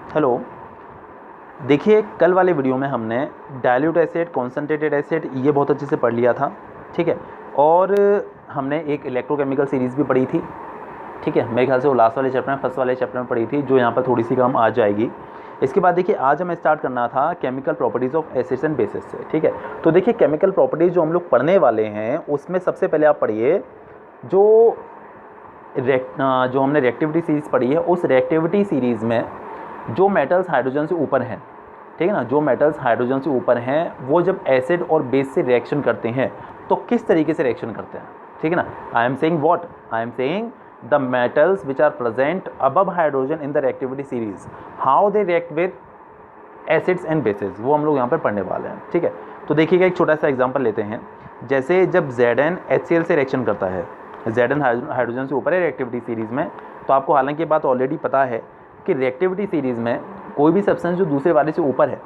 Hello. देखिए, कल वाले वीडियो में हमने डाइल्यूट एसिड, कॉन्सनट्रेटेड एसिड ये बहुत अच्छे से पढ़ लिया था, ठीक है। और हमने एक इलेक्ट्रोकेमिकल सीरीज़ भी पढ़ी थी, ठीक है। मेरे ख्याल से वो लास्ट वाले चैप्टर में, फर्स्ट वाले चैप्टर में पढ़ी थी, जो यहाँ पर थोड़ी सी कम आ जाएगी। इसके बाद देखिए, आज हमें स्टार्ट करना था chemical properties of acids and basis से, ठीक है। तो देखिए, केमिकल प्रॉपर्टीज़ जो हम लोग पढ़ने वाले हैं उसमें सबसे पहले आप पढ़िए जो हमने रिएक्टिविटी सीरीज़ पढ़ी है, उस रिएक्टिविटी सीरीज़ में जो मेटल्स हाइड्रोजन से ऊपर हैं, ठीक है ना, जो मेटल्स हाइड्रोजन से ऊपर हैं वो जब एसिड और बेस से रिएक्शन करते हैं तो किस तरीके से रिएक्शन करते हैं, ठीक है ना। I am saying the metals which are present above hydrogen in the reactivity series, how they react with acids and bases, वो हम लोग यहाँ पर पढ़ने वाले हैं, ठीक है। तो देखिएगा, एक छोटा सा एग्जांपल लेते हैं। जैसे जब Zn HCl से रिएक्शन करता है, Zn हाइड्रोजन से ऊपर है रिएक्टिविटी सीरीज़ में, तो आपको हालांकि ये बात ऑलरेडी पता है कि रिएक्टिविटी सीरीज़ में कोई भी सब्सटेंस जो दूसरे वाले से ऊपर है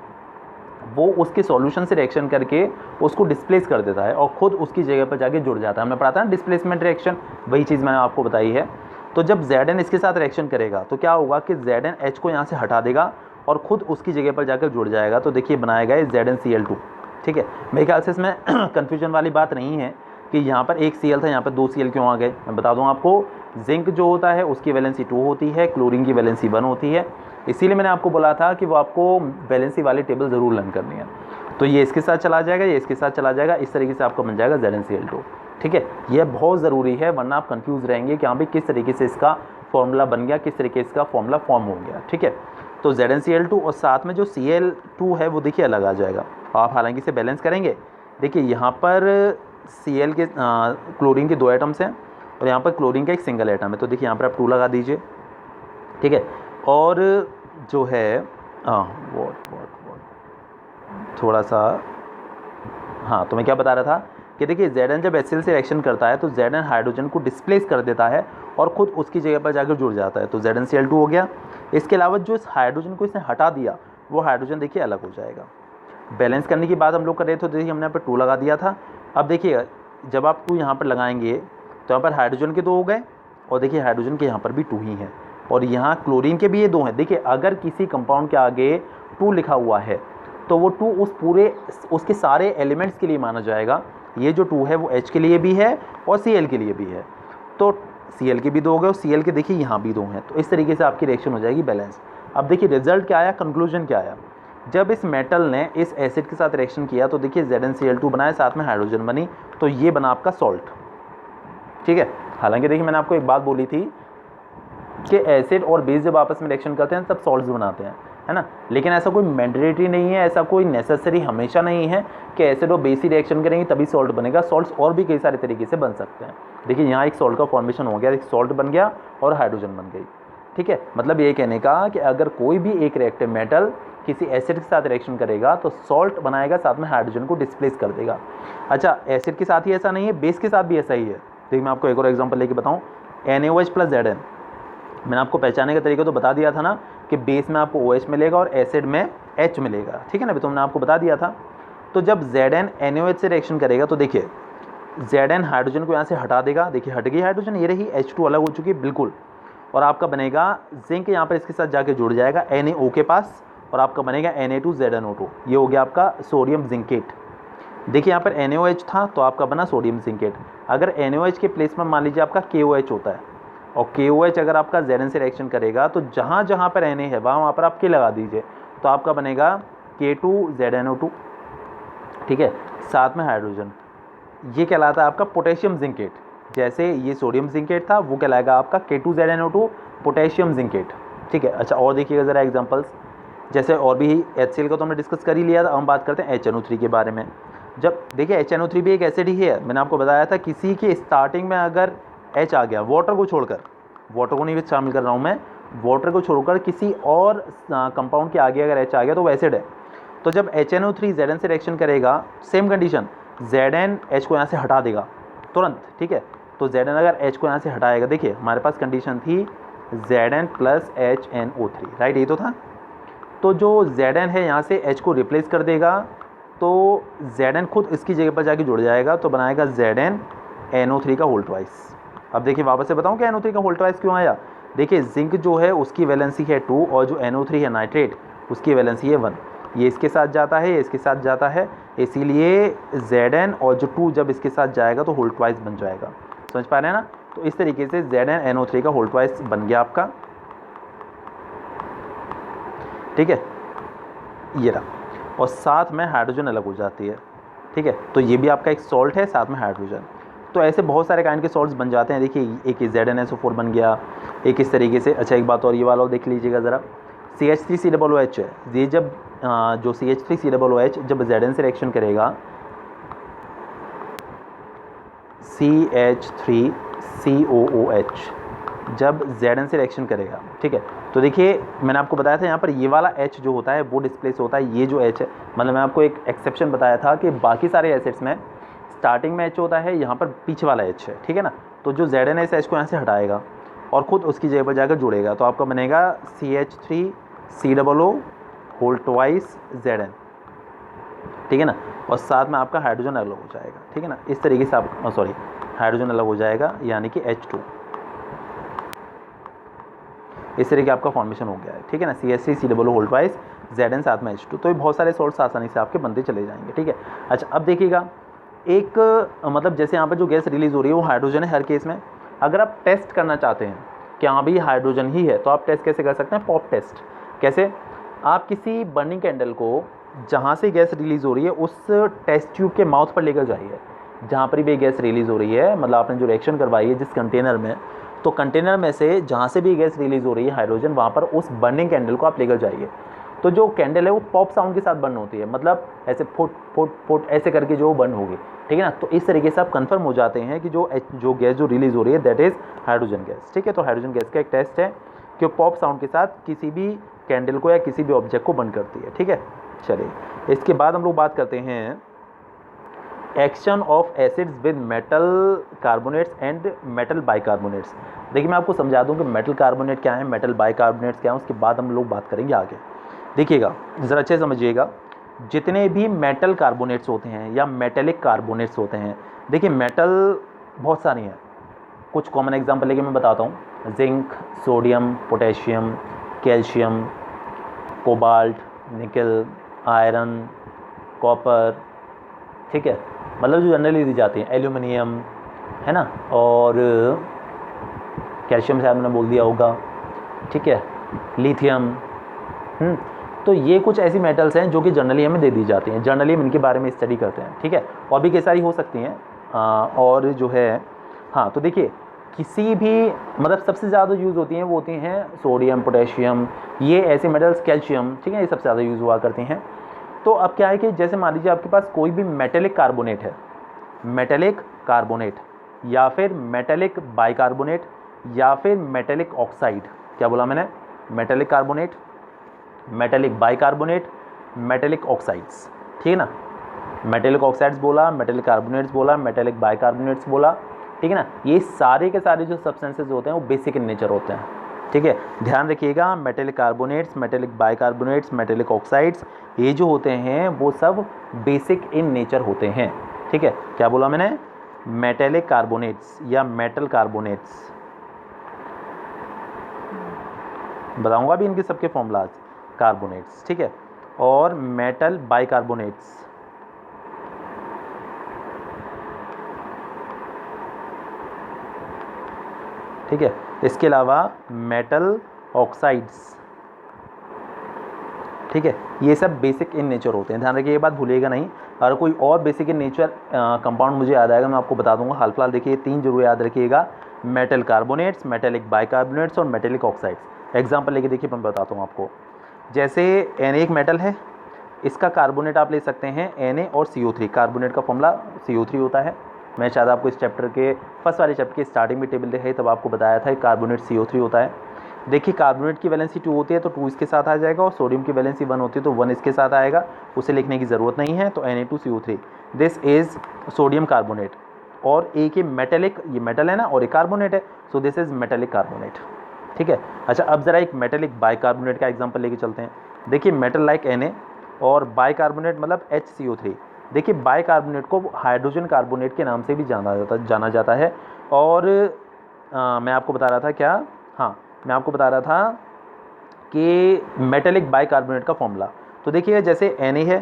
वो उसके सॉल्यूशन से रिएक्शन करके उसको डिस्प्लेस कर देता है और ख़ुद उसकी जगह पर जाके जुड़ जाता है। हमने पढ़ा था ना डिस्प्लेसमेंट रिएक्शन, वही चीज़ मैंने आपको बताई है। तो जब Zn इसके साथ रिएक्शन करेगा तो क्या होगा कि Zn H को यहाँ से हटा देगा और ख़ुद उसकी जगह पर जाकर जुड़ जाएगा। तो देखिए, बनाएगा ये ZnCl2, ठीक है। मेरे ख्याल से इसमें कन्फ्यूजन वाली बात नहीं है कि यहाँ पर एक Cl था, यहाँ पर 2 Cl क्यों आ गए। मैं बता दूँ आपको, जिंक जो होता है उसकी वैलेंसी 2 होती है, क्लोरीन की वैलेंसी 1 होती है। इसीलिए मैंने आपको बोला था कि वो आपको वैलेंसी वाली टेबल ज़रूर लर्न करनी है। तो ये इसके साथ चला जाएगा, ये इसके साथ चला जाएगा, इस तरीके से आपका बन जाएगा ZnCl2, ठीक है। ये बहुत ज़रूरी है, वरना आप कंफ्यूज रहेंगे कि हाँ भाई किस तरीके से इसका फॉर्मूला बन गया, किस तरीके से इसका फॉर्मूला फॉर्म हो गया, ठीक है। तो ZnCl2 और साथ में जो Cl2 है वो देखिए अलग आ जाएगा। आप हालांकि इसे बैलेंस करेंगे, देखिए यहाँ पर Cl के क्लोरीन के 2 एटम्स हैं और यहाँ पर क्लोरीन का एक सिंगल एटम है। तो देखिए यहाँ पर आप 2 लगा दीजिए, ठीक है। और जो है थोड़ा सा, हाँ, तो मैं क्या बता रहा था कि देखिए Zn जब HCl से रिएक्शन करता है तो Zn हाइड्रोजन को डिस्प्लेस कर देता है और ख़ुद उसकी जगह पर जाकर जुड़ जाता है, तो ZnCl2 हो गया। इसके अलावा जो इस हाइड्रोजन को इसने हटा दिया वो हाइड्रोजन देखिए अलग हो जाएगा। बैलेंस करने की बात हम लोग कर रहे थे, तो देखिए हमने यहाँ पर 2 लगा दिया था। अब देखिए जब आप 2 यहाँ पर लगाएंगे तो यहाँ पर हाइड्रोजन के 2 हो गए और देखिए हाइड्रोजन के यहाँ पर भी 2 ही हैं और यहाँ क्लोरीन के भी ये 2 हैं। देखिए अगर किसी कंपाउंड के आगे 2 लिखा हुआ है तो वो 2 उसके सारे एलिमेंट्स के लिए माना जाएगा। ये जो 2 है वो H के लिए भी है और Cl के लिए भी है, तो Cl के भी 2 हो गए और Cl के देखिए यहाँ भी 2 हैं। तो इस तरीके से आपकी रिएक्शन हो जाएगी बैलेंस। अब देखिए रिजल्ट क्या आया, कंक्लूजन क्या आया। जब इस मेटल ने इस एसिड के साथ रिएक्शन किया तो देखिए ZnCl2 बनाया, साथ में हाइड्रोजन बनी, तो ये बना आपका सॉल्ट, ठीक है। हालांकि देखिए मैंने आपको एक बात बोली थी कि एसिड और बेस जब आपस में रिएक्शन करते हैं तब सॉल्ट्स बनाते हैं, है ना। लेकिन ऐसा कोई मैंडेटरी नहीं है, ऐसा कोई नेसेसरी हमेशा नहीं है कि एसिड और बेस ही रिएक्शन करेंगे तभी सॉल्ट बनेगा। सॉल्ट्स और भी कई सारे तरीके से बन सकते हैं। देखिए यहाँ एक सॉल्ट का फॉर्मेशन हो गया, एक सॉल्ट बन गया और हाइड्रोजन बन गई, ठीक है। मतलब ये कहने का कि अगर कोई भी एक रिएक्टिव मेटल किसी एसिड के साथ रिएक्शन करेगा तो सॉल्ट बनाएगा, साथ में हाइड्रोजन को डिस्प्लेस कर देगा। अच्छा, एसिड के साथ ही ऐसा नहीं है, बेस के साथ भी ऐसा ही है। देखिए मैं आपको एक और एग्जांपल लेके बताऊं, NaOH प्लस Zn। मैंने आपको पहचानने का तरीका तो बता दिया था ना कि बेस में आपको OH मिलेगा और एसिड में H मिलेगा, ठीक है ना, तो मैंने आपको बता दिया था। तो जब Zn NaOH से रिएक्शन करेगा तो देखिए Zn हाइड्रोजन को यहाँ से हटा देगा, देखिए हट गई हाइड्रोजन, ये रही, H2 अलग हो चुकी है बिल्कुल, और आपका बनेगा जिंक यहाँ पर इसके साथ जाके जुड़ जाएगा NaO के पास और आपका बनेगा Na2ZnO2। ये हो गया आपका सोडियम जिंकेट। देखिए यहाँ पर NaOH था तो आपका बना सोडियम जिंकेट। अगर NaOH के प्लेस में मान लीजिए आपका KOH होता है और KOH अगर आपका Zn से रिएक्शन करेगा तो जहाँ जहाँ पर Na है वहाँ पर आप K लगा दीजिए, तो आपका बनेगा K2ZnO2, ठीक है, साथ में हाइड्रोजन। ये कहलाता है आपका पोटेशियम जिंकेट। जैसे ये सोडियम जिंकेट था वो कहलाएगा आपका K2ZnO2 पोटेशियम जिंकेट, ठीक है। अच्छा, और देखिएगा ज़रा एग्जाम्पल्स, जैसे और भी HCl का तो हमने डिस्कस कर ही लिया था, हम बात करते हैं HNO3 के बारे में। जब देखिए HNO3 भी एक एसिड ही है, मैंने आपको बताया था किसी के स्टार्टिंग में अगर H आ गया, वाटर को छोड़कर, वाटर को नहीं शामिल कर रहा हूँ मैं, वाटर को छोड़कर किसी और कंपाउंड के आगे अगर H आ गया तो वो एसिड है। तो जब HNO3 Zn से रिएक्शन करेगा, सेम कंडीशन, Zn H को यहाँ से हटा देगा तुरंत, ठीक है। तो Zn अगर H को यहाँ से हटाएगा, देखिए हमारे पास कंडीशन थी Zn प्लस HNO3, राइट, ये तो था। तो जो Zn है यहाँ से H को रिप्लेस कर देगा तो Zn खुद इसकी जगह पर जाके जुड़ जाएगा, तो बनाएगा Zn NO3 का होल ट्वाइस। अब देखिए वापस से बताऊँ कि NO3 का होल ट्वाइस क्यों आया। देखिए जिंक जो है उसकी वैलेंसी है 2 और जो NO3 है नाइट्रेट उसकी वैलेंसी है 1। ये इसके साथ जाता है, ये इसके साथ जाता है, इसीलिए Zn और जो 2 जब इसके साथ जाएगा तो होल ट्वाइस बन जाएगा। समझ पा रहे हैं ना? तो इस तरीके से ZnNO3 का होल ट्वाइस बन गया आपका। ठीक है, ये रहा, और साथ में हाइड्रोजन अलग हो जाती है। ठीक है, तो ये भी आपका एक सॉल्ट है, साथ में हाइड्रोजन। तो ऐसे बहुत सारे काइंड के सॉल्ट्स बन जाते हैं। देखिए एक ZnSO4 बन गया, एक इस तरीके से। अच्छा एक बात और, ये वाला देख लीजिएगा ज़रा, CH3COOH है। ये जब जो CH3COOH जब Zn से रिएक्शन करेगा, CH3COOH जब Zn से रिएक्शन करेगा, ठीक है, तो देखिए मैंने आपको बताया था यहाँ पर ये वाला H जो होता है वो डिस्प्लेस होता है। ये जो H है, मतलब मैं आपको एक एक्सेप्शन बताया था कि बाकी सारे एसिड्स में स्टार्टिंग में H होता है, यहाँ पर पीछे वाला H है। ठीक है ना? तो जो Zn है इस H को यहाँ से हटाएगा और ख़ुद उसकी जगह पर जाकर जुड़ेगा, तो आपका बनेगा CH3COO होल ट्वाइस Zn। ठीक है ना? और साथ में आपका हाइड्रोजन अलग हो जाएगा। ठीक है ना? इस तरीके से आप हाइड्रोजन अलग हो जाएगा, यानी कि H2। इस तरीके आपका फॉर्मेशन हो गया है। ठीक है ना? CH3COO होल ट्वाइस Zn साथ में H2। तो ये बहुत सारे सॉल्ट्स आसानी से आपके बनते चले जाएंगे। ठीक है। अच्छा अब देखिएगा, एक मतलब जैसे यहाँ पर जो गैस रिलीज़ हो रही है वो हाइड्रोजन है हर केस में। अगर आप टेस्ट करना चाहते हैं कि हाँ भाई हाइड्रोजन ही है, तो आप टेस्ट कैसे कर सकते हैं? Pop test. कैसे? आप किसी बर्निंग कैंडल को जहाँ से गैस रिलीज़ हो रही है उस टेस्ट ट्यूब के माउथ पर लेकर जाइए, जहाँ पर भी गैस रिलीज़ हो रही है, मतलब आपने जो रिएक्शन करवाई है जिस कंटेनर में, तो कंटेनर में से जहाँ से भी गैस रिलीज़ हो रही है हाइड्रोजन, वहाँ पर उस बर्निंग कैंडल को आप लेकर जाइए। तो जो कैंडल है वो पॉप साउंड के साथ बर्न होती है, मतलब ऐसे फुट फुट फुट ऐसे करके जो बर्न होगी। ठीक है ना? तो इस तरीके से आप कंफर्म हो जाते हैं कि जो गैस जो रिलीज़ हो रही है दैट इज़ हाइड्रोजन गैस। ठीक है, तो हाइड्रोजन गैस का एक टेस्ट है कि पॉप साउंड के साथ किसी भी कैंडल को या किसी भी ऑब्जेक्ट को बर्न करती है। ठीक है, चलिए इसके बाद हम लोग बात करते हैं action of acids with metal carbonates and metal bicarbonates. देखिए मैं आपको समझा दूं कि मेटल कार्बोनेट क्या है, मेटल बाइकार्बोनेट्स क्या है, उसके बाद हम लोग बात करेंगे आगे। देखिएगा ज़रा अच्छे समझिएगा, जितने भी मेटल कार्बोनेट्स होते हैं या मेटेलिक कार्बोनेट्स होते हैं, देखिए मेटल बहुत सारी हैं, कुछ कॉमन एग्जांपल लेके मैं बताता हूँ। Zinc, sodium, potassium, calcium, cobalt, निकल, आयरन, कॉपर। ठीक है, मतलब जो जनरली दी जाती हैं, एल्यूमिनियम है ना, और कैल्शियम से आपने बोल दिया होगा। ठीक है, लिथियम। तो ये कुछ ऐसी मेटल्स हैं जो कि जनरली हमें दे दी जाती हैं, जनरली हम इनके बारे में स्टडी करते हैं। ठीक है, और भी कई सारी हो सकती हैं। और जो है हाँ, तो देखिए किसी भी मतलब सबसे ज़्यादा यूज़ होती हैं वो होती हैं सोडियम, पोटेशियम, ये ऐसे मेटल्स, कैल्शियम। ठीक है, ये सबसे ज़्यादा यूज़ हुआ करती हैं। तो अब क्या है कि जैसे मान लीजिए आपके पास कोई भी मेटेलिक कार्बोनेट है, मेटेलिक कार्बोनेट या फिर मेटेलिक बाइकार्बोनेट या फिर मेटेलिक ऑक्साइड। क्या बोला मैंने? Metallic carbonate, metallic bicarbonate, metallic oxides. ठीक है ना? मेटेलिक ऑक्साइड्स बोला, मेटेलिक कार्बोनेट्स बोला, मेटेलिक बाइकार्बोनेट्स बोला। ठीक है ना? ये सारे के सारे जो सब्सटेंसेज होते हैं वो बेसिक इन नेचर होते हैं। ठीक है, ध्यान रखिएगा, metallic carbonates, metallic bicarbonates, metallic oxides, ये जो होते हैं वो सब बेसिक इन नेचर होते हैं। ठीक है, क्या बोला मैंने? मेटेलिक कार्बोनेट्स या मेटल कार्बोनेट्स, बताऊंगा भी इनके सबके फॉर्मूलाज, कार्बोनेट्स। ठीक है, और मेटल बाइकार्बोनेट्स। ठीक है, इसके अलावा मेटल ऑक्साइड्स। ठीक है, ये सब बेसिक इन नेचर होते हैं, ध्यान रखिए, ये बात भूलिएगा नहीं। अगर कोई और बेसिक इन नेचर कंपाउंड मुझे याद आएगा मैं आपको बता दूंगा। हाल फिलहाल देखिए 3 जरूर याद रखिएगा, मेटल कार्बोनेट्स, मेटेलिक बाइकार्बोनेट्स और मेटेलिक ऑक्साइड्स। एग्जाम्पल लेके देखिए मैं बताता हूँ आपको। जैसे Na एक मेटल है, इसका कार्बोनेट आप ले सकते हैं Na और CO3। कार्बोनेट का फॉर्मूला CO3 होता है। मैं शायद आपको इस चैप्टर के फर्स्ट वाले चैप्टर के स्टार्टिंग में टेबल दिखाई तब आपको बताया था कार्बोनेट CO3 होता है। देखिए कार्बोनेट की वैलेंसी 2 होती है तो 2 इसके साथ आ जाएगा, और सोडियम की वैलेंसी 1 होती है तो 1 इसके साथ आएगा। उसे लिखने की ज़रूरत नहीं है। तो Na2CO3 this is sodium carbonate. और एक ये मेटेलिक, ये मेटल है ना, और एक कार्बोनेट है, so this is metallic carbonate. ठीक है, अच्छा अब ज़रा एक मेटेलिक बाइकार्बोनेट का एग्जाम्पल लेके चलते हैं। देखिए मेटल लाइक Na और बाइकार्बोनेट मतलब HCO3। देखिए बाइकार्बोनेट को हाइड्रोजन कार्बोनेट के नाम से भी जाना जाता है। और मैं आपको बता रहा था क्या, हाँ, मैं आपको बता रहा था कि मेटेलिक बाइकार्बोनेट का फॉर्मूला। तो देखिए जैसे Na है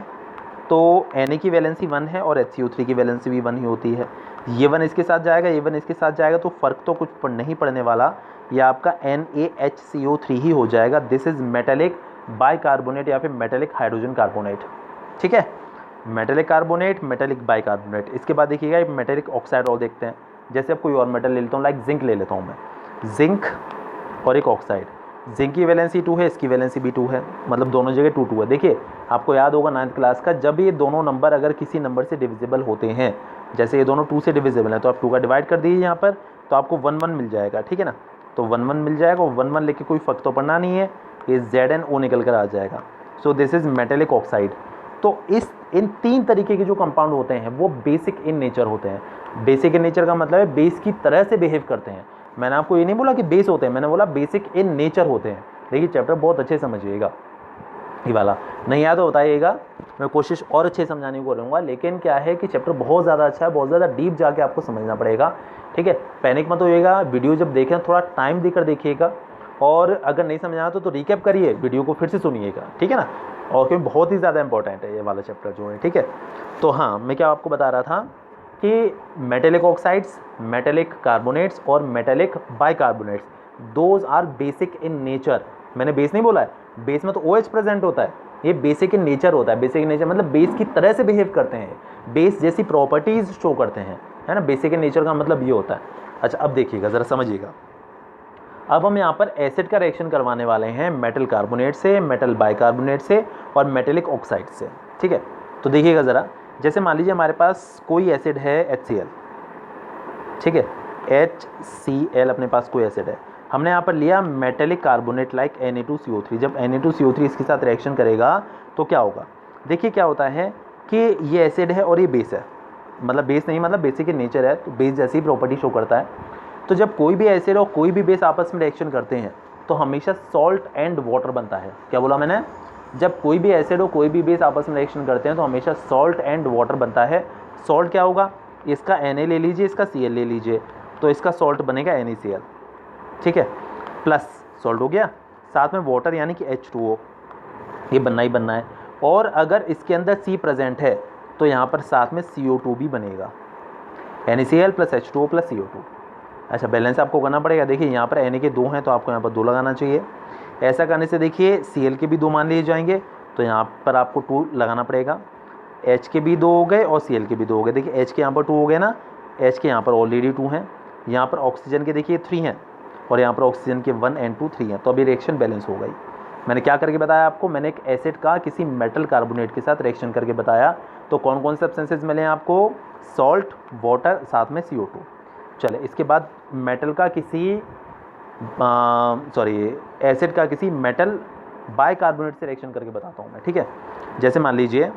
तो Na की वैलेंसी 1 है और HCO3 की वैलेंसी भी 1 ही होती है। ये 1 इसके साथ जाएगा, ये 1 इसके साथ जाएगा, तो फ़र्क तो कुछ नहीं पड़ने वाला, ये आपका NaHCO3 ही हो जाएगा। दिस इज़ मेटेलिक बाइकार्बोनेट या फिर मेटेलिक हाइड्रोजन कार्बोनेट। ठीक है, मेटेलिक कार्बोनेट, मेटेलिक बाइकार्बोनेट। इसके बाद देखिएगा एक मेटेलिक ऑक्साइड और देखते हैं। जैसे अब कोई और मेटल ले लेता हूँ, लाइक जिंक ले लेता हूँ मैं, जिंक और एक ऑक्साइड। जिंक की वैलेंसी 2 है, इसकी वैलेंसी भी 2 है, मतलब दोनों जगह 2 2 है। देखिए आपको याद होगा 9th क्लास का, जब ये दोनों नंबर अगर किसी नंबर से डिविजिबल होते हैं, जैसे ये दोनों 2 से डिविजिबल हैं, तो आप 2 का डिवाइड कर दीजिए यहाँ पर, तो आपको 1 1 मिल जाएगा। ठीक है ना, तो 1 1 मिल जाएगा, और 1 1 लेके कोई फ़र्क तो पड़ना नहीं है, ये ZnO निकल कर आ जाएगा। So this is metallic oxide. तो इन 3 तरीके के जो कंपाउंड होते हैं वो बेसिक इन नेचर होते हैं। बेसिक इन नेचर का मतलब है बेस की तरह से बिहेव करते हैं। मैंने आपको ये नहीं बोला कि बेस होते हैं, मैंने बोला बेसिक इन नेचर होते हैं। देखिए चैप्टर बहुत अच्छे समझिएगा, ये वाला नहीं आया तो बताइएगा, मैं कोशिश और अच्छे समझाने की करूँगा। लेकिन क्या है कि चैप्टर बहुत ज़्यादा अच्छा है, बहुत ज़्यादा डीप जाके आपको समझना पड़ेगा। ठीक है, पैनिक मत होइएगा, वीडियो जब देखें थोड़ा टाइम देकर देखिएगा, और अगर नहीं समझ आया तो रिकैप करिए, वीडियो को फिर से सुनिएगा। ठीक है ना, और क्योंकि बहुत ही ज़्यादा इंपॉर्टेंट है ये वाला चैप्टर जो है। ठीक है, तो हाँ, मैं क्या आपको बता रहा था कि मेटेलिक ऑक्साइड्स, मेटेलिक कार्बोनेट्स और metallic bicarbonates, those are basic in nature. मैंने बेस नहीं बोला है, बेस में तो OH प्रेजेंट होता है, ये बेसिक इन नेचर होता है। बेसिक इन नेचर मतलब बेस की तरह से बिहेव करते हैं, बेस जैसी प्रॉपर्टीज़ शो करते हैं, है ना। बेसिक इन नेचर का मतलब ये होता है। अच्छा अब देखिएगा, ज़रा समझिएगा। अब हम यहाँ पर एसिड का रिएक्शन करवाने वाले हैं मेटल कार्बोनेट से, मेटल बाइकार्बोनेट से और मेटेलिक ऑक्साइड से। ठीक है, तो देखिएगा ज़रा, जैसे मान लीजिए हमारे पास कोई एसिड है HCl। ठीक है, HCl अपने पास कोई एसिड है, हमने यहाँ पर लिया मेटेलिक कार्बोनेट लाइक Na2CO3। जब Na2CO3 इसके साथ रिएक्शन करेगा तो क्या होगा, देखिए क्या होता है कि ये एसिड है और ये बेस है, मतलब बेस नहीं, मतलब बेसिक इन नेचर है, तो बेस जैसी प्रॉपर्टी शो करता है। तो जब कोई भी एसिड और कोई भी बेस आपस में रिएक्शन करते हैं तो हमेशा सॉल्ट एंड वाटर बनता है। क्या बोला मैंने, जब कोई भी एसिड और कोई भी बेस आपस में रिएक्शन करते हैं तो हमेशा सॉल्ट एंड वाटर बनता है। सॉल्ट क्या होगा, इसका Na ले लीजिए, इसका Cl ले लीजिए, तो इसका सॉल्ट बनेगा NaCl। ठीक है, प्लस सॉल्ट हो गया, साथ में वाटर यानी कि H2O, ये बनना ही बनना है। और अगर इसके अंदर C प्रेजेंट है तो यहाँ पर साथ में CO2 भी बनेगा, NaCl plus H2O plus CO2। अच्छा, बैलेंस आपको करना पड़ेगा। देखिए यहाँ पर Na के 2 हैं तो आपको यहाँ पर 2 लगाना चाहिए। ऐसा करने से देखिए Cl के भी 2 मान लिए जाएंगे, तो यहाँ पर आपको 2 लगाना पड़ेगा। H के भी 2 हो गए और Cl के भी 2 हो गए। देखिए H के यहाँ पर 2 हो गए ना, H के यहाँ पर ऑलरेडी 2 हैं, यहाँ पर ऑक्सीजन के देखिए 3 हैं, और यहाँ पर ऑक्सीजन के 1 and 2 3 हैं, तो अभी रिएक्शन बैलेंस हो गई। मैंने क्या करके बताया आपको, मैंने एक एसिड का किसी मेटल कार्बोनेट के साथ रिएक्शन करके बताया। तो कौन कौन से सब्सटेंसेस मिले हैं आपको, सॉल्ट, वाटर, साथ में CO2। चले, इसके बाद मेटल का किसी एसिड का किसी मेटल बाइकार्बोनेट से रिएक्शन करके बताता हूँ मैं। ठीक है, जैसे मान लीजिए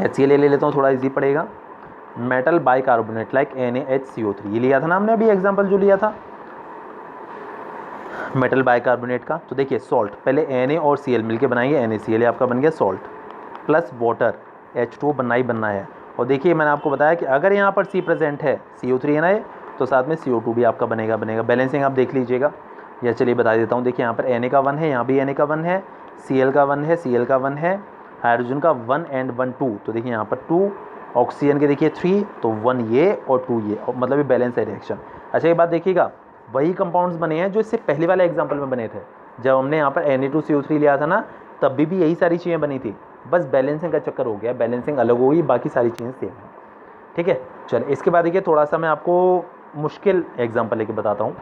HCl ले लेता हूँ, थोड़ा इजी पड़ेगा। मेटल बाइकार्बोनेट लाइक NaHCO3, ये लिया था ना हमने अभी एग्जांपल जो लिया था मेटल बाइकार्बोनेट का। तो देखिए सॉल्ट, पहले Na और Cl मिलके बनाएंगे NaCl, आपका बन गया सॉल्ट, प्लस वाटर H2O बनना ही बनना है। और देखिए मैंने आपको बताया कि अगर यहाँ पर C प्रेजेंट है, CO3 है ना, तो साथ में CO2 भी आपका बनेगा। बैलेंसिंग आप देख लीजिएगा, या चलिए बता देता हूँ। देखिए यहाँ पर Na का 1 है, यहाँ भी Na का 1 है, Cl का 1 है, Cl का 1 है, हाइड्रोजन का 1 and 1 2, तो देखिए यहाँ पर 2, ऑक्सीजन के देखिए 3, तो 1 ये और 2 ये, मतलब ये बैलेंस है रिएक्शन। अच्छा ये बात देखिएगा, वही कंपाउंड्स बने हैं जो इससे पहले वाले एग्जाम्पल में बने थे। जब हमने यहाँ पर Na2CO3 लिया था ना, तब भी यही सारी चीज़ें बनी थी, बस बैलेंसिंग का चक्कर हो गया, बैलेंसिंग अलग हो गई, बाकी सारी चीज़ें सेम है। ठीक है, चलिए इसके बाद देखिए थोड़ा सा मैं आपको मुश्किल एग्जांपल लेके बताता हूँ।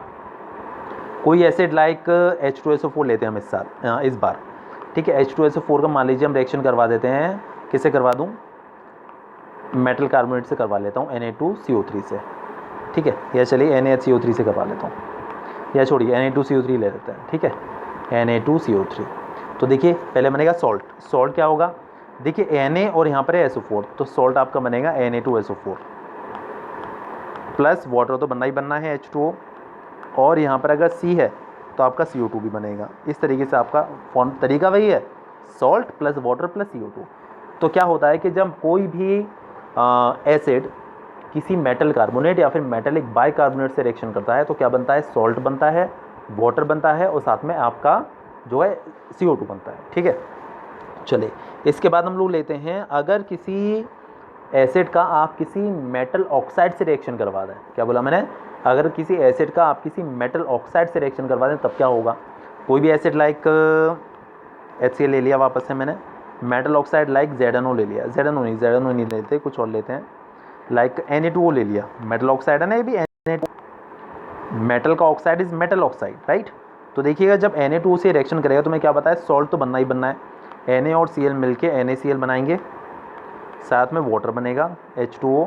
कोई एसिड लाइक H2SO4 लेते हैं हम इस बार। ठीक है, H2SO4 का मान लीजिए हम रिएक्शन करवा देते हैं, किससे करवा दूँ, मेटल कार्बोनेट से करवा लेता हूँ, Na2CO3 से। ठीक है, या चलिए NaHCO3 से करवा लेता हूँ, या छोड़िए Na2CO3 ले लेते हैं। ठीक है, Na2CO3, तो देखिए पहले बनेगा सॉल्ट। सॉल्ट क्या होगा, देखिए Na और यहाँ पर है SO4, तो सॉल्ट आपका बनेगा Na2SO4, प्लस वाटर तो बनना ही बनना है H2O, और यहाँ पर अगर C है तो आपका CO2 भी बनेगा। इस तरीके से आपका फॉर्म तरीका वही है, salt plus water plus CO2। तो क्या होता है कि जब कोई भी एसिड किसी मेटल कार्बोनेट या फिर मेटेलिक बाइकार्बोनेट से रिएक्शन करता है तो क्या बनता है, सॉल्ट बनता है, वाटर बनता है और साथ में आपका जो है CO2 बनता है, ठीक है। चलिए इसके बाद हम लोग लेते हैं, अगर किसी एसिड का आप किसी मेटल ऑक्साइड से रिएक्शन करवा दें, क्या बोला मैंने, अगर किसी एसिड का आप किसी मेटल ऑक्साइड से रिएक्शन करवा दें तब क्या होगा। कोई भी एसिड लाइक HCl ले लिया वापस से मैंने, मेटल ऑक्साइड लाइक ZNO ले लिया, ZNO नहीं लेते, कुछ और लेते हैं, लाइक Na2O ले लिया, मेटल ऑक्साइड है ना ये भी, Na2, मेटल का oxide is metal oxide, right. तो देखिएगा जब Na2O से रिएक्शन करेगा तो मैं क्या बताया, सॉल्ट तो बनना ही बनना है, Na और Cl मिलके NaCl बनाएंगे, साथ में वाटर बनेगा H2O।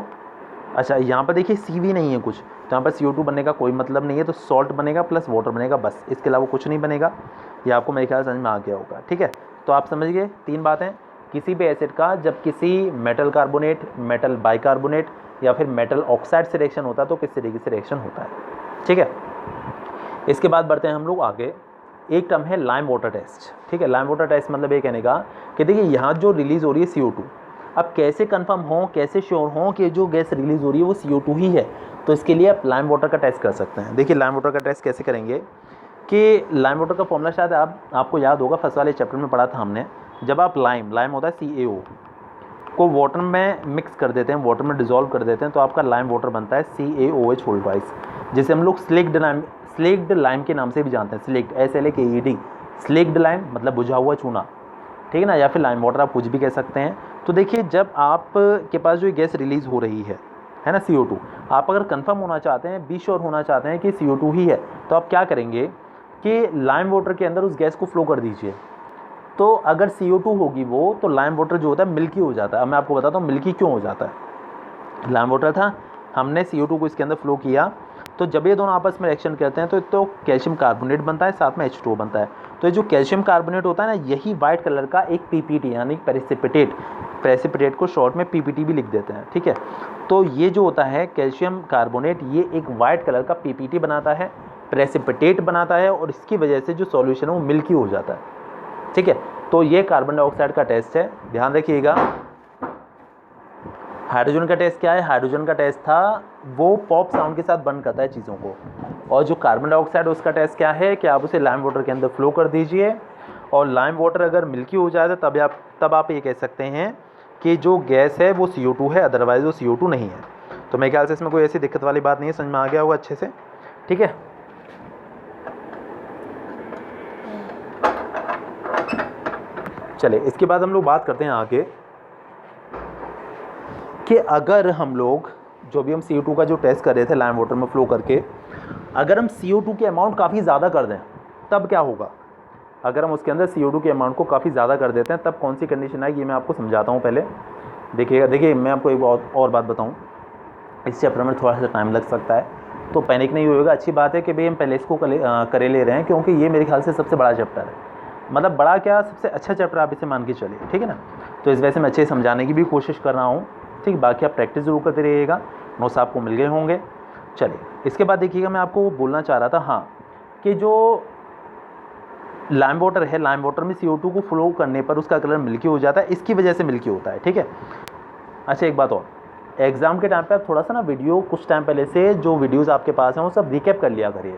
अच्छा यहाँ पर देखिए Cv नहीं है कुछ, तो यहाँ पर CO2 बनने का कोई मतलब नहीं है, तो सॉल्ट बनेगा प्लस वाटर बनेगा, बस इसके अलावा कुछ नहीं बनेगा। ये आपको मेरे ख्याल समझ में आ गया होगा, ठीक है। तो आप समझ गए 3 बातें, किसी भी एसिड का जब किसी मेटल कार्बोनेट, मेटल बाइकार्बोनेट या फिर मेटल ऑक्साइड से रिएक्शन होता है तो किस तरीके से रिएक्शन होता है, ठीक है। इसके बाद बढ़ते हैं हम लोग आगे, एक टर्म है लाइम वाटर टेस्ट, ठीक है। लाइम वाटर टेस्ट मतलब ये कहने का कि देखिए यहाँ जो रिलीज़ हो रही है CO2, अब कैसे कंफर्म हो, कैसे श्योर हो कि जो गैस रिलीज़ हो रही है वो CO2 ही है, तो इसके लिए आप लाइम वाटर का टेस्ट कर सकते हैं। देखिए लाइम वाटर का टेस्ट कैसे करेंगे कि लाइम वाटर का फॉर्मूला शायद आपको याद होगा, फर्स्ट वाले चैप्टर में पढ़ा था हमने। जब आप लाइम होता है CaO को वाटर में मिक्स कर देते हैं, वाटर में डिज़ोल्व कर देते हैं, तो आपका लाइम वाटर बनता है CaOH होल ट्वाइस, जिसे हम लोग स्लेक्ड लाइम के नाम से भी जानते हैं, स्लेक्ड SLAKED, स्लेक्ड लाइम मतलब बुझा हुआ चूना, ठीक है ना, या फिर लाइम वाटर आप कुछ भी कह सकते हैं। तो देखिए जब आप के पास जो गैस रिलीज़ हो रही है ना CO2, आप अगर कंफर्म होना चाहते हैं, बी श्योर होना चाहते हैं कि CO2 ही है, तो आप क्या करेंगे कि लाइम वाटर के अंदर उस गैस को फ्लो कर दीजिए। तो अगर CO2 होगी वो, तो लाइम वाटर जो होता है मिल्की हो जाता है। अब मैं आपको बताता हूँ मिल्की क्यों हो जाता है। लाइम वाटर था, हमने CO2 को इसके अंदर फ्लो किया, तो जब ये दोनों आपस में रिएक्शन करते हैं तो कैल्शियम कार्बोनेट बनता है, साथ में H2O बनता है। तो ये जो कैल्शियम कार्बोनेट होता है ना, यही वाइट कलर का एक PPT यानी प्रेसिपिटेट को शॉर्ट में PPT भी लिख देते हैं, ठीक है। तो ये जो होता है कैल्शियम कार्बोनेट, ये एक वाइट कलर का PPT बनाता है, प्रेसिपिटेट बनाता है, और इसकी वजह से जो सॉल्यूशन है वो मिल्की हो जाता है, ठीक है। तो ये कार्बन डाइऑक्साइड का टेस्ट है, ध्यान रखिएगा। हाइड्रोजन का टेस्ट क्या है, हाइड्रोजन का टेस्ट था वो पॉप साउंड के साथ बंद करता है चीज़ों को, और जो कार्बन डाइऑक्साइड है उसका टेस्ट क्या है कि आप उसे लाइम वाटर के अंदर फ्लो कर दीजिए, और लाइम वाटर अगर मिल्की हो जाए तब आप ये कह सकते हैं कि जो गैस है वो CO2 है, अदरवाइज वो CO2 नहीं है। तो मेरे ख्याल से इसमें कोई ऐसी दिक्कत वाली बात नहीं है, समझ में आ गया होगा अच्छे से, ठीक है। चलिए इसके बाद हम लोग बात करते हैं आगे कि अगर हम लोग जो भी हम CO2 का जो टेस्ट कर रहे थे लाइम वाटर में फ्लो करके, अगर हम CO2 के अमाउंट काफ़ी ज़्यादा कर दें तब क्या होगा। अगर हम उसके अंदर CO2 के अमाउंट को काफ़ी ज़्यादा कर देते हैं तब कौन सी कंडीशन आएगी, ये मैं आपको समझाता हूँ। पहले देखिएगा, देखिए मैं आपको एक और बात बताऊँ, इस चैप्टर में थोड़ा सा टाइम लग सकता है, तो पैनिक नहीं होगा। अच्छी बात है कि भाई हम पहले इसको करे ले रहे हैं, क्योंकि ये मेरे ख्याल से सबसे बड़ा चैप्टर है, मतलब बड़ा क्या, सबसे अच्छा चैप्टर आप इसे मान के चलिए, ठीक है ना। तो इस वजह से मैं अच्छे समझाने की भी कोशिश कर रहा हूँ, ठीक। बाकी आप प्रैक्टिस जरूर करते रहिएगा, नोट्स आपको मिल गए होंगे। चलिए इसके बाद देखिएगा, मैं आपको बोलना चाह रहा था हाँ कि जो लाइम वाटर है, लाइम वाटर में CO2 को फ्लो करने पर उसका कलर मिल्की हो जाता है, इसकी वजह से मिल्की होता है, ठीक है। अच्छा एक बात और, एग्ज़ाम के टाइम पे आप थोड़ा सा ना वीडियो कुछ टाइम पहले से जो वीडियोस आपके पास हैं वो सब रिकैप कर लिया करिए,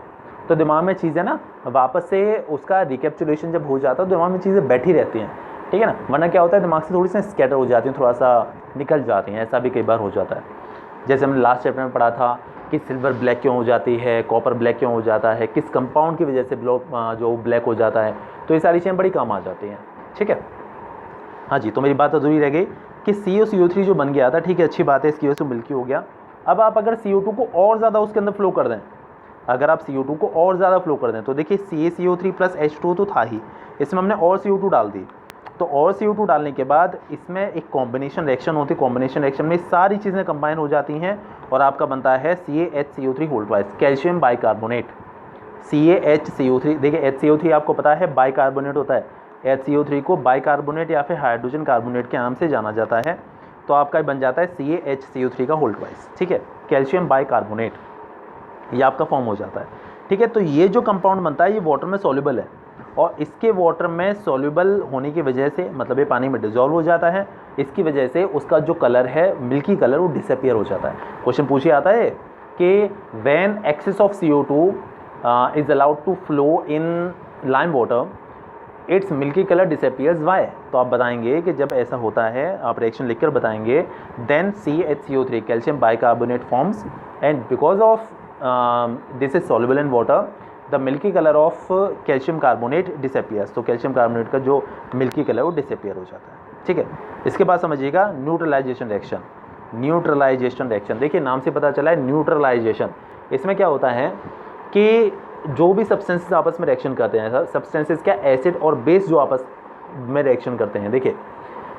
तो दिमाग में चीज़ें ना वापस से उसका रिकैप्चुलेशन जब हो जाता है तो दिमाग में चीज़ें बैठी रहती हैं, ठीक है ना। वरना क्या होता है, दिमाग से थोड़ी सी स्कैटर हो जाती हैं, थोड़ा सा निकल जाती हैं, ऐसा भी कई बार हो जाता है। जैसे हमने लास्ट चैप्टर में पढ़ा था कि सिल्वर ब्लैक क्यों हो जाती है, कॉपर ब्लैक क्यों हो जाता है, किस कंपाउंड की वजह से जो ब्लैक हो जाता है, तो ये सारी चीज़ें बड़ी काम आ जाती हैं, ठीक है। हाँ जी, तो मेरी बात अधूरी रह गई कि CO3 जो बन गया था, ठीक है, अच्छी बात है, इसकी वजह से मिल्की हो गया। अब आप अगर CO2 को और ज़्यादा उसके अंदर फ्लो कर दें, अगर आप CO2 को और ज़्यादा फ्लो कर दें, तो देखिए CaCO3 प्लस H2O तो था ही, इसमें हमने और CO2 डाल दी, तो और CO2 डालने के बाद इसमें एक कॉम्बिनेशन रिएक्शन होती है, कॉम्बिनेशन रिएक्शन में सारी चीज़ें कंबाइन हो जाती हैं और आपका बनता है CaHCO3 whole twice, calcium bicarbonate, CaHCO3। देखिए HCO3 आपको पता है बाइकार्बोनेट होता है, HCO3 को बाइकार्बोनेट या फिर हाइड्रोजन कार्बोनेट के नाम से जाना जाता है, तो आपका बन जाता है CaHCO3 का होल ट्वाइस, ठीक है, कैल्शियम बाइकार्बोनेट, ये आपका फॉर्म हो जाता है, ठीक है। तो ये जो कंपाउंड बनता है ये वाटर में सॉल्युबल है, और इसके वाटर में सॉल्युबल होने की वजह से, मतलब ये पानी में डिजॉल्व हो जाता है, इसकी वजह से उसका जो कलर है मिल्की कलर वो डिसअपियर हो जाता है। क्वेश्चन पूछे आता है कि when excess of CO2 is allowed to flow in lime water, it's milky colour disappears why. तो आप बताएंगे कि जब ऐसा होता है, आप रिएक्शन लिखकर बताएंगे, then CH CO3 calcium bicarbonate forms and because of this is soluble in water the milky colour of calcium carbonate disappears. तो कैल्शियम कार्बोनेट का जो मिल्की कलर वो डिसअपियर हो जाता है। ठीक है, इसके बाद समझिएगा न्यूट्रलाइजेशन रिएक्शन। न्यूट्रलाइजेशन रिएक्शन, देखिए नाम से पता चला है न्यूट्रलाइजेशन। इसमें क्या होता है कि जो भी सब्सटेंसेस आपस में रिएक्शन करते हैं, सब्सटेंसेस क्या, एसिड और बेस जो आपस में रिएक्शन करते हैं। देखिए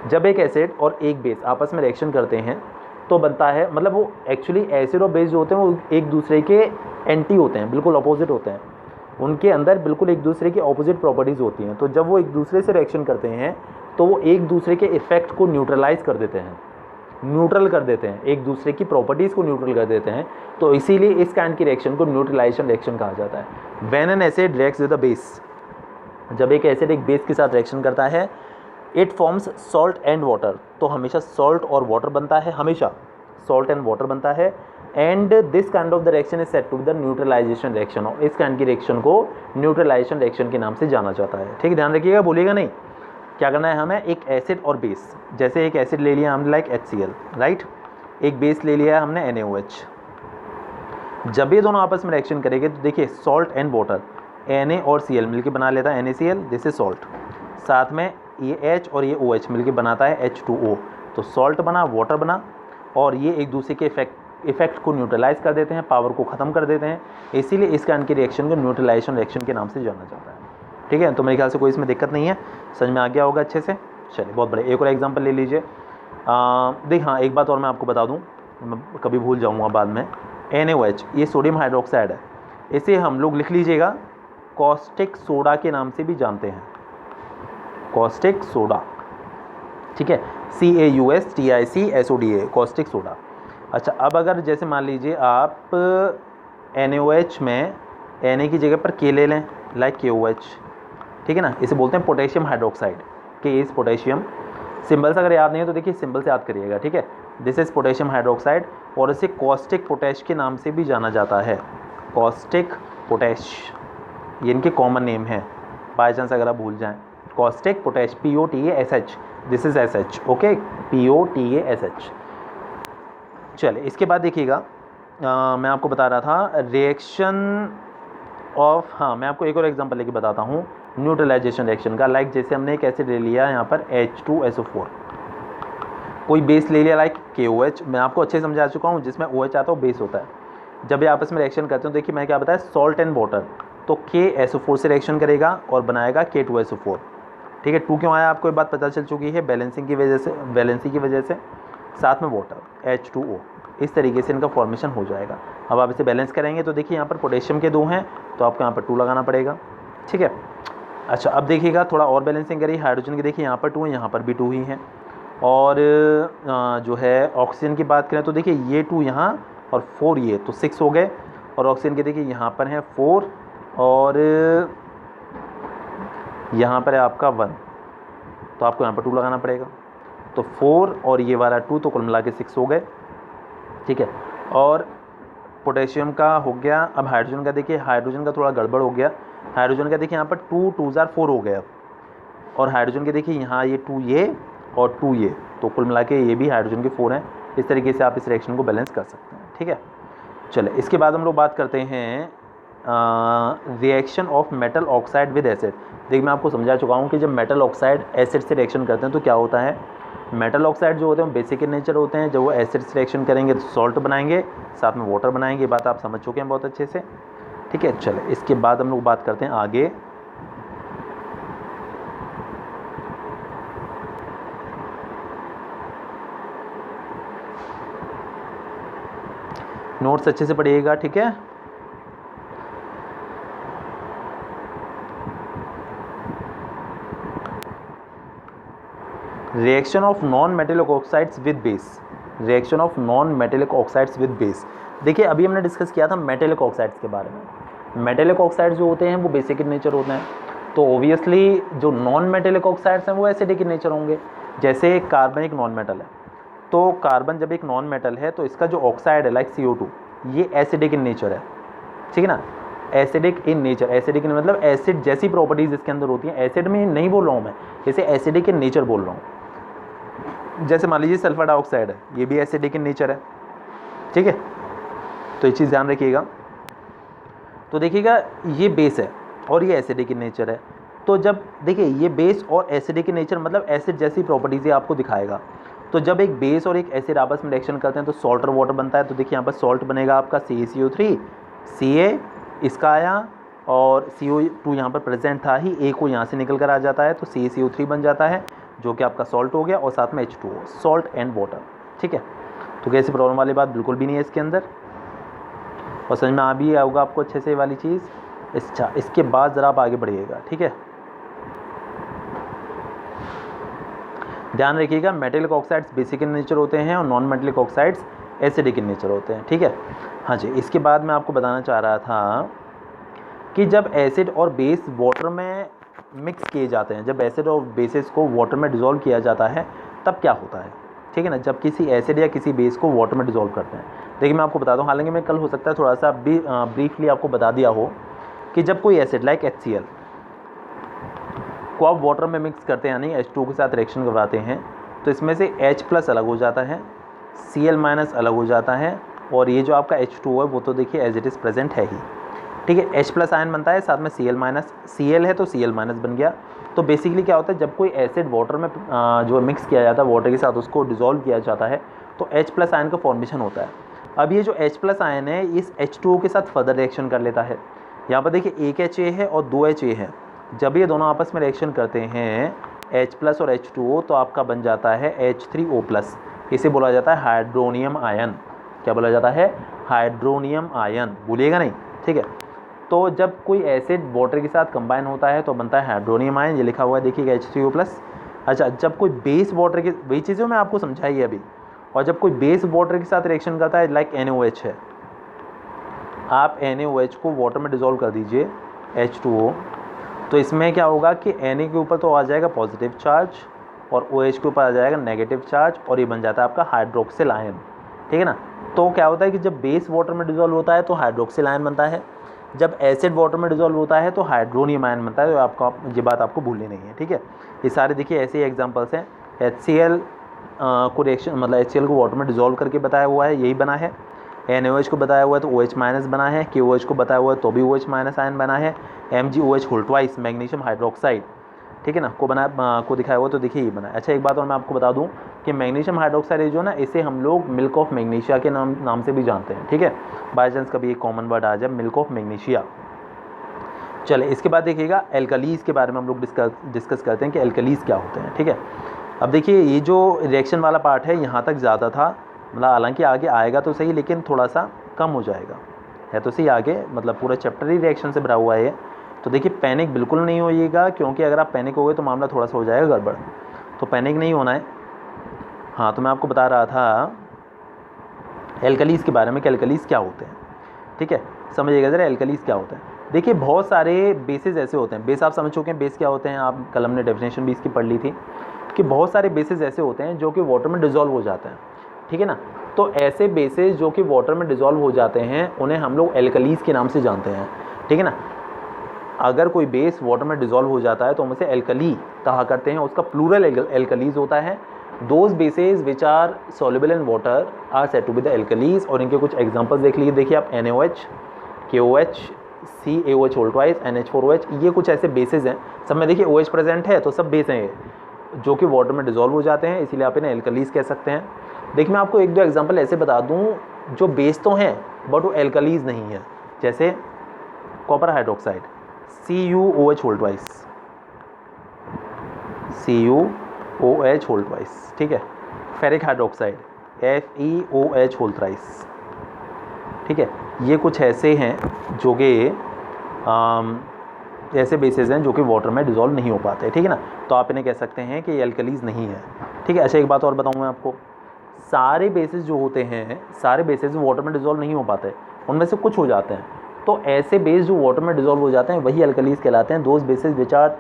जब एक एसिड और एक बेस आपस में रिएक्शन करते हैं तो बनता है, मतलब वो एक्चुअली एसिड और बेस जो होते हैं वो एक दूसरे के एंटी होते हैं, बिल्कुल अपोजिट होते हैं, उनके अंदर बिल्कुल एक दूसरे की ऑपोजिट प्रॉपर्टीज़ होती हैं। तो जब वो एक दूसरे से रिएक्शन करते हैं तो वो एक दूसरे के इफेक्ट को न्यूट्रलाइज कर देते हैं, न्यूट्रल कर देते हैं, एक दूसरे की प्रॉपर्टीज़ को न्यूट्रल कर देते हैं। तो इसीलिए इस काइंड की रिएक्शन को न्यूट्रलाइजेशन रिएक्शन कहा जाता है। When an acid reacts with a base, जब एक एसिड एक बेस के साथ रिएक्शन करता है, it forms salt and water. तो हमेशा सॉल्ट और वाटर बनता है, हमेशा सॉल्ट एंड वाटर बनता है। And this kind of the reaction is said to the neutralization reaction. और इस काइंड की रिएक्शन को न्यूट्रलाइजेशन रिएक्शन के नाम से जाना जाता है। ठीक है, ध्यान रखिएगा, बोलिएगा नहीं। क्या करना है हमें, एक एसिड और बेस, जैसे एक एसिड ले लिया हमने लाइक HCl, राइट, एक बेस ले लिया हमने NaOH। जब ये दोनों आपस में रिएक्शन करेंगे तो देखिए सॉल्ट एंड वाटर, Na और Cl मिलके बना लेता है NaCl, दिस इज सॉल्ट। साथ में ये H और ये OH मिलके बनाता है H2O। तो सॉल्ट बना, वाटर बना, और ये एक दूसरे के इफेक्ट को न्यूट्रलाइज कर देते हैं, पावर को ख़त्म कर देते हैं। इसीलिए इस काइंड की रिएक्शन को न्यूट्रलाइजेशन रिएक्शन के नाम से जाना जाता है। ठीक है, तो मेरे ख्याल से कोई इसमें दिक्कत नहीं है, समझ में आ गया होगा अच्छे से। चलिए बहुत बढ़िया, एक और एग्जांपल ले लीजिए। देख हाँ, एक बात और मैं आपको बता दूं, मैं कभी भूल जाऊंगा बाद में। NaOH ये सोडियम हाइड्रोक्साइड है, इसे हम लोग लिख लीजिएगा कॉस्टिक सोडा के नाम से भी जानते हैं, कॉस्टिक सोडा। ठीक है, CausticSoda, कॉस्टिक सोडा। अच्छा, अब अगर जैसे मान लीजिए आप NaOH में Na की जगह पर K ले लें, लाइक KOH, ठीक है ना, इसे बोलते हैं potassium hydroxide, K is potassium. Symbols अगर याद नहीं है तो देखिए सिंबल से याद करिएगा। ठीक है, दिस इज़ पोटेशियम हाइड्रोक्साइड, और इसे कॉस्टिक पोटैश के नाम से भी जाना जाता है, कॉस्टिक पोटैश, ये इनके कॉमन नेम है, बाई चांस अगर आप भूल जाएं। Caustic potash, POTASH, this is SH, okay, POTASH। चलिए इसके बाद देखिएगा, मैं आपको बता रहा था रिएक्शन ऑफ, हाँ मैं आपको एक और एग्जांपल लेके बताता हूँ न्यूट्रलाइजेशन रिएक्शन का। लाइक जैसे हमने एक एसिड ले लिया यहाँ पर H2SO4, कोई बेस ले लिया लाइक KOH, मैं आपको अच्छे से समझा चुका हूँ, जिसमें OH आता है वो बेस होता है। जब ये आपस में रिएक्शन करते हो, देखिए मैं क्या बताया, सॉल्ट एंड वाटर, तो KSO4 से रिएक्शन करेगा और बनाएगा K2SO4। ठीक है, 2 क्यों आया आपको ये बात पता चल चुकी है, बैलेंसिंग की वजह से, बैलेंसिंग की वजह से, साथ में वाटर H2O, इस तरीके से इनका फॉर्मेशन हो जाएगा। अब आप इसे बैलेंस करेंगे तो देखिए यहाँ पर पोटेशियम के 2 हैं, तो आपको यहाँ पर 2 लगाना पड़ेगा। ठीक है, अच्छा अब देखिएगा थोड़ा और बैलेंसिंग करिए, हाइड्रोजन की देखिए यहाँ पर 2 है, यहाँ पर भी 2 ही हैं। और जो है ऑक्सीजन की बात करें तो देखिए ये 2 यहाँ और 4 ये, तो 6 हो गए। और ऑक्सीजन के देखिए यहाँ पर है 4 और यहाँ पर है आपका 1, तो आपको यहाँ पर 2 लगाना पड़ेगा। तो 4 और ये वाला 2, तो कुल मिला के 6 हो गए। ठीक है, और पोटेशियम का हो गया। अब हाइड्रोजन का देखिए, हाइड्रोजन का थोड़ा गड़बड़ हो गया। हाइड्रोजन का देखिए यहाँ पर 2 2s are 4 हो गया। और हाइड्रोजन के देखिए यहाँ ये 2 ये और 2 ये, तो कुल मिला के ये भी हाइड्रोजन के 4 हैं। इस तरीके से आप इस रिएक्शन को बैलेंस कर सकते हैं। ठीक है, चले इसके बाद हम लोग बात करते हैं reaction of metal oxide with acid. देखिए मैं आपको समझा चुका हूँ कि जब मेटल ऑक्साइड एसिड से रिएक्शन करते हैं तो क्या होता है, मेटल ऑक्साइड जो होते हैं वो बेसिक इन नेचर होते हैं। जब वो एसिड से रिएक्शन करेंगे तो सॉल्ट बनाएंगे, साथ में वाटर बनाएंगे। ये बात आप समझ चुके हैं बहुत अच्छे से। ठीक है, चले इसके बाद हम लोग बात करते हैं आगे नोट्स अच्छे से पढ़िएगा। ठीक है, reaction of non metallic oxides with base, reaction of non metallic oxides with base. देखिए अभी हमने डिस्कस किया था मेटेलिक ऑक्साइड्स के बारे में। मेटेलिक ऑक्साइड्स जो होते हैं वो बेसिक इन नेचर होते हैं, तो ऑब्वियसली जो नॉन मेटेलिक ऑक्साइड्स हैं वो एसिडिक इन नेचर होंगे। जैसे कार्बन एक नॉन मेटल है, तो कार्बन जब एक नॉन मेटल है तो इसका जो ऑक्साइड है लाइक CO2, ये एसिडिक इन नेचर है। ठीक है ना, एसिडिक इन नेचर, एसिडिक मतलब एसिड जैसी प्रॉपर्टीज इसके अंदर होती हैं। एसिड में नहीं बोल रहा हूँ मैं, जैसे एसिडिक इन नेचर बोल रहा हूँ। जैसे मान लीजिए सल्फर डाइऑक्साइड है, ये भी एसिडिक इन नेचर है, ठीक है। तो ये चीज़ ध्यान रखिएगा। तो देखिएगा ये बेस है और ये एसिडिक इन नेचर है। तो जब देखिए ये बेस और एसिडिक इन नेचर मतलब एसिड जैसी प्रॉपर्टीज़ आपको दिखाएगा। तो जब एक बेस और एक एसिड आपस में रिएक्शन करते हैं तो सॉल्ट और वाटर बनता है। तो देखिए यहाँ पर सॉल्ट बनेगा आपका CaCO3, Ca इसका आया और CO2 यहाँ पर प्रेजेंट था ही, A को यहाँ से निकल कर आ जाता है तो CaCO3 बन जाता है जो कि आपका सॉल्ट हो गया और साथ में H2O, सॉल्ट एंड वाटर, ठीक है। तो कैसी प्रॉब्लम वाली बात बिल्कुल भी नहीं है इसके अंदर, और समझ में आ भी आएगा आपको अच्छे से वाली चीज़। अच्छा, इसके बाद ज़रा आप आगे बढ़िएगा, ठीक है। ध्यान रखिएगा metallic oxides basic in nature होते हैं और non metallic oxides acidic in nature होते हैं, ठीक है। हाँ जी, इसके बाद मैं आपको बताना चाह रहा था कि जब एसिड और बेस वाटर में मिक्स किए जाते हैं, जब एसिड और बेसिस को वाटर में डिज़ोल्व किया जाता है तब क्या होता है, ठीक है ना। जब किसी एसिड या किसी बेस को वाटर में डिज़ोल्व करते हैं, देखिए मैं आपको बता दूं, हालांकि मैं कल हो सकता है थोड़ा सा ब्रीफली आपको बता दिया हो कि जब कोई एसिड लाइक HCl को आप वाटर में मिक्स करते हैं, यानी H2 के साथ रिएक्शन करवाते हैं, तो इसमें से H+ अलग हो जाता है, Cl- अलग हो जाता है, और ये जो आपका H2O है वो तो देखिए एज इट इज़ प्रेजेंट है ही, ठीक है। H+ आयन बनता है, साथ में Cl-, Cl है तो Cl- बन गया। तो बेसिकली क्या होता है, जब कोई एसिड वाटर में जो मिक्स किया जाता है वाटर के साथ, उसको डिज़ोल्व किया जाता है तो H+ आयन का फॉर्मेशन होता है। अब ये जो H+ आयन है इस H2O के साथ फर्दर रिएक्शन कर लेता है। यहाँ पर देखिए एक HA है और 2 HA है, जब ये दोनों आपस में रिएक्शन करते हैं H+ और H2O तो आपका बन जाता है H3O+। इसे बोला जाता है हाइड्रोनियम आयन। क्या बोला जाता है? हाइड्रोनियम आयन, भूलिएगा नहीं, ठीक है। तो जब कोई एसिड वाटर के साथ कंबाइन होता है तो बनता है हाइड्रोनियम आयन, ये लिखा हुआ है देखिएगा H3O+। अच्छा, जब कोई बेस वाटर के, वही चीज़ें मैं आपको समझाई है अभी, और जब कोई बेस वाटर के साथ रिएक्शन करता है लाइक NaOH है, आप NaOH को वाटर में डिज़ोल्व कर दीजिए H2O, तो इसमें क्या होगा कि Na के ऊपर तो आ जाएगा पॉजिटिव चार्ज और OH के ऊपर आ जाएगा नेगेटिव चार्ज, और ये बन जाता है आपका हाइड्रोक्सिल आयन, ठीक है ना। तो क्या होता है कि जब बेस वाटर में डिज़ोल्व होता है तो हाइड्रोक्सिल आयन बनता है, जब एसिड वाटर में डिज़ोल्व होता है तो हाइड्रोनियम आयन बनता है। तो आपको ये बात आपको भूलनी नहीं है, ठीक है। ये सारे देखिए ऐसे ही एग्जांपल्स हैं। HCl को रिएक्शन मतलब HCl को वाटर में डिज़ोल्व करके बताया हुआ है, यही बना है। NaOH को बताया हुआ है तो OH- बना है, KOH को बताया हुआ है तो भी OH- आयन बना है। MgOH whole twice magnesium hydroxide, ठीक है ना, को दिखाया हुआ तो देखिए ये बना है। अच्छा, एक बात और मैं आपको बता दूं कि मैग्नीशियम हाइड्रोक्साइड जो ना, इसे हम लोग मिल्क ऑफ मैग्नीशिया के नाम से भी जानते हैं, ठीक है। बाय चांस कभी एक कॉमन वर्ड आ जाए, मिल्क ऑफ मैग्नीशिया। चले, इसके बाद देखिएगा एल्कलीज के बारे में हम लोग डिस्कस करते हैं कि एल्कलीज क्या होते हैं, ठीक है। अब देखिए ये जो रिएक्शन वाला पार्ट है यहाँ तक ज़्यादा था, मतलब हालांकि आगे आएगा तो सही लेकिन थोड़ा सा कम हो जाएगा, है तो सही आगे, मतलब पूरा चैप्टर ही रिएक्शन से भरा हुआ है। तो देखिए पैनिक बिल्कुल नहीं होइएगा, क्योंकि अगर आप पैनिक हो गए तो मामला थोड़ा सा हो जाएगा गड़बड़, तो पैनिक नहीं होना है। हाँ, तो मैं आपको बता रहा था एल्कलीज के बारे में कि एल्कलीज क्या होते हैं, ठीक है। समझिएगा ज़रा एल्कलीज क्या होते हैं। देखिए बहुत सारे बेसिस ऐसे होते हैं, बेस आप समझ चुके हैं बेस क्या होते हैं, आप कलम ने डेफिनेशन भी इसकी पढ़ ली थी कि बहुत सारे बेसिस ऐसे होते हैं जो कि वाटर में डिज़ोल्व हो जाते हैं, ठीक है ना। तो ऐसे बेसिस जो कि वाटर में डिज़ोल्व हो जाते हैं उन्हें हम लोग एल्कलीज के नाम से जानते हैं, ठीक है ना। अगर कोई बेस वाटर में डिज़ोल्व हो जाता है तो हम उसे एल्कली कहा करते हैं, उसका प्लूरल एल्कलीज होता है। Those bases which are soluble in water are said to be the alkalis, और इनके कुछ एग्जांपल्स देख लीजिए। देखिए आप NaOH, KOH, CaOH whole twice, NH4OH, ये कुछ ऐसे बेसेस हैं। सब में देखिए OH प्रेजेंट है तो सब बेस हैं जो कि वाटर में डिज़ोल्व हो जाते हैं, इसीलिए आप इन्हें एल्कलीज कह सकते हैं। देखिए मैं आपको एक दो एग्जांपल ऐसे बता दूं जो बेस तो हैं बट वो एल्कलीज नहीं है, जैसे copper hydroxide CuOH whole twice, CuOH whole twice, ठीक है। Ferric hydroxide FeOH whole thrice, ठीक है। ये कुछ ऐसे हैं जो कि ऐसे बेसिस हैं जो कि वाटर में डिज़ोल्व नहीं हो पाते, ठीक है ना। तो आप इन्हें कह सकते हैं कि ये एल्कलीज नहीं है, ठीक है। अच्छा, एक बात और बताऊँ मैं आपको, सारे बेसिस जो होते हैं, सारे बेसिस वाटर में डिज़ोल्व नहीं हो पाते, उनमें से कुछ हो जाते हैं। तो ऐसे बेस जो वाटर में डिज़ोल्व हो जाते हैं वही एल्कलीज कहलाते हैं। Those bases which are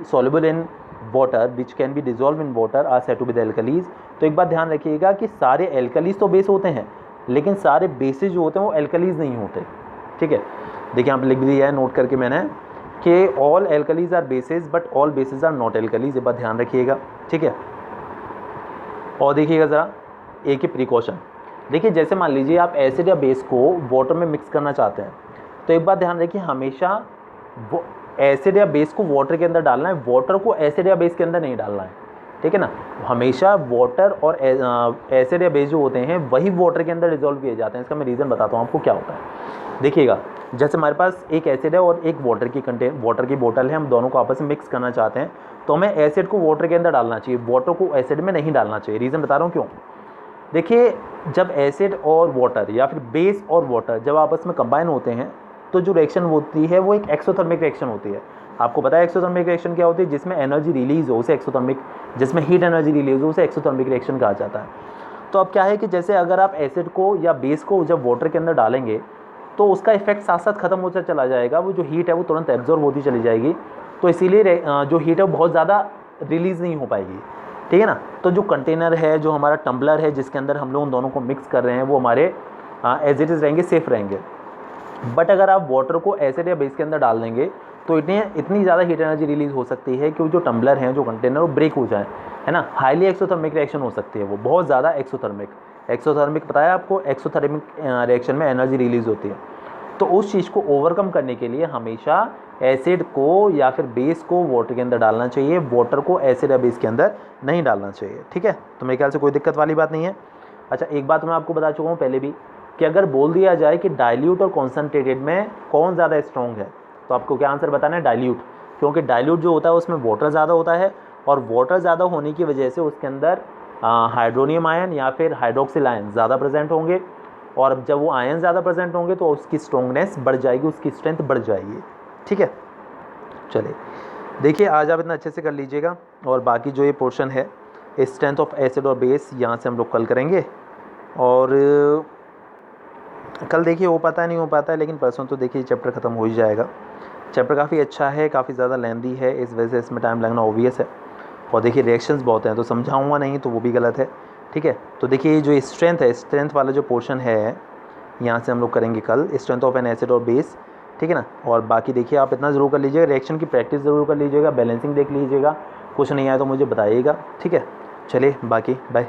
soluble in water which can be dissolve in water are said to be the alkalis. तो एक बात ध्यान रखिएगा कि सारे एल्कलीज तो बेस होते हैं लेकिन सारे बेसिस जो होते हैं वो एल्कलीज नहीं होते, ठीक है। देखिए यहाँ पे लिख दिया है नोट करके मैंने कि all alkalis are bases but all bases are not alkalis, ये बात ध्यान रखिएगा, ठीक है। और देखिएगा ज़रा एक ही प्रिकॉशन, देखिए जैसे मान लीजिए आप एसिड या बेस को वाटर में मिक्स करना चाहते हैं, तो एक बात ध्यान रखिए, हमेशा वो एसिड या बेस को वाटर के अंदर डालना है, वाटर को एसिड या बेस के अंदर नहीं डालना है, ठीक है ना। हमेशा वाटर और एसिड या बेस जो होते हैं वही वाटर के अंदर डिजोल्व किए जाते हैं। इसका मैं रीज़न बताता हूँ आपको क्या होता है। देखिएगा जैसे हमारे पास एक एसिड है और एक वाटर की बोतल है, हम दोनों को आपस में मिक्स करना चाहते हैं, तो हमें एसिड को वाटर के अंदर डालना चाहिए, वाटर को एसिड में नहीं डालना चाहिए। रीज़न बता रहा हूँ क्यों। देखिए जब एसिड और वाटर या फिर बेस और वाटर जब आपस में कंबाइन होते हैं तो जो रिएक्शन होती है वो एक एक्सोथर्मिक रिएक्शन होती है। आपको पता है एक्सोथर्मिक रिएक्शन क्या होती है, जिसमें एनर्जी रिलीज हो उसे एक्सोथर्मिक, जिसमें हीट एनर्जी रिलीज हो उसे एक्सोथर्मिक रिएक्शन कहा जाता है। तो अब क्या है कि जैसे अगर आप एसिड को या बेस को जब वाटर के अंदर डालेंगे तो उसका इफेक्ट साथ साथ खत्म होता चला जाएगा, वो जो हीट है वो तुरंत एब्जॉर्ब होती चली जाएगी, तो इसीलिए जो हीट है वो बहुत ज़्यादा रिलीज़ नहीं हो पाएगी, ठीक है ना। तो जो कंटेनर है, जो हमारा टम्बलर है जिसके अंदर हम लोग उन दोनों को मिक्स कर रहे हैं, वो हमारे एज इट इज़ रहेंगे, सेफ रहेंगे। बट अगर आप वाटर को एसिड या बेस के अंदर डाल देंगे तो इतनी ज़्यादा हीट एनर्जी रिलीज़ हो सकती है कि वो जो टम्बलर है, जो कंटेनर, वो ब्रेक हो जाए, है ना। हाईली एक्सोथर्मिक रिएक्शन हो सकती है, वो बहुत ज़्यादा एक्सोथर्मिक पता है आपको, एक्सोथर्मिक रिएक्शन में एनर्जी रिलीज़ होती है। तो उस चीज़ को ओवरकम करने के लिए हमेशा एसिड को या फिर बेस को वाटर के अंदर डालना चाहिए, वाटर को एसिड या बेस के अंदर नहीं डालना चाहिए, ठीक है। तो मेरे ख्याल से कोई दिक्कत वाली बात नहीं है। अच्छा एक बात मैं आपको बता चुका हूँ पहले भी कि अगर बोल दिया जाए कि डाइल्यूट और कॉन्सनट्रेटेड में कौन ज़्यादा स्ट्रॉन्ग है, तो आपको क्या आंसर बताना है, डाइल्यूट। क्योंकि डाइल्यूट जो होता है उसमें वाटर ज़्यादा होता है, और वाटर ज़्यादा होने की वजह से उसके अंदर हाइड्रोनियम आयन या फिर हाइड्रोक्सिल आयन ज़्यादा प्रेजेंट होंगे, और जब वो आयन ज़्यादा प्रेजेंट होंगे तो उसकी स्ट्रॉन्गनेस बढ़ जाएगी, उसकी स्ट्रेंथ बढ़ जाएगी, ठीक है। चलिए देखिए आज आप इतना अच्छे से कर लीजिएगा, और बाकी जो ये पोर्शन है स्ट्रेंथ ऑफ एसिड और बेस यहाँ से हम लोग कल करेंगे, और कल देखिए हो पाता है नहीं हो पाता है, लेकिन परसों तो देखिए चैप्टर ख़त्म हो ही जाएगा। चैप्टर काफ़ी अच्छा है, काफ़ी ज़्यादा लेंदी है, इस वजह से इसमें टाइम लगना ऑब्वियस है, और देखिए रिएक्शंस बहुत हैं तो समझाऊंगा नहीं तो वो भी गलत है, ठीक है। तो देखिए ये जो स्ट्रेंथ है, स्ट्रेंथ वाला जो पोर्शन है यहाँ से हम लोग करेंगे कल, स्ट्रेंथ ऑफ एन एसिड और बेस, ठीक है ना। और बाकी देखिए आप इतना ज़रूर कर लीजिएगा, रिएक्शन की प्रैक्टिस ज़रूर कर लीजिएगा, बैलेंसिंग देख लीजिएगा, कुछ नहीं आया तो मुझे बताइएगा, ठीक है। चलिए बाकी बाय।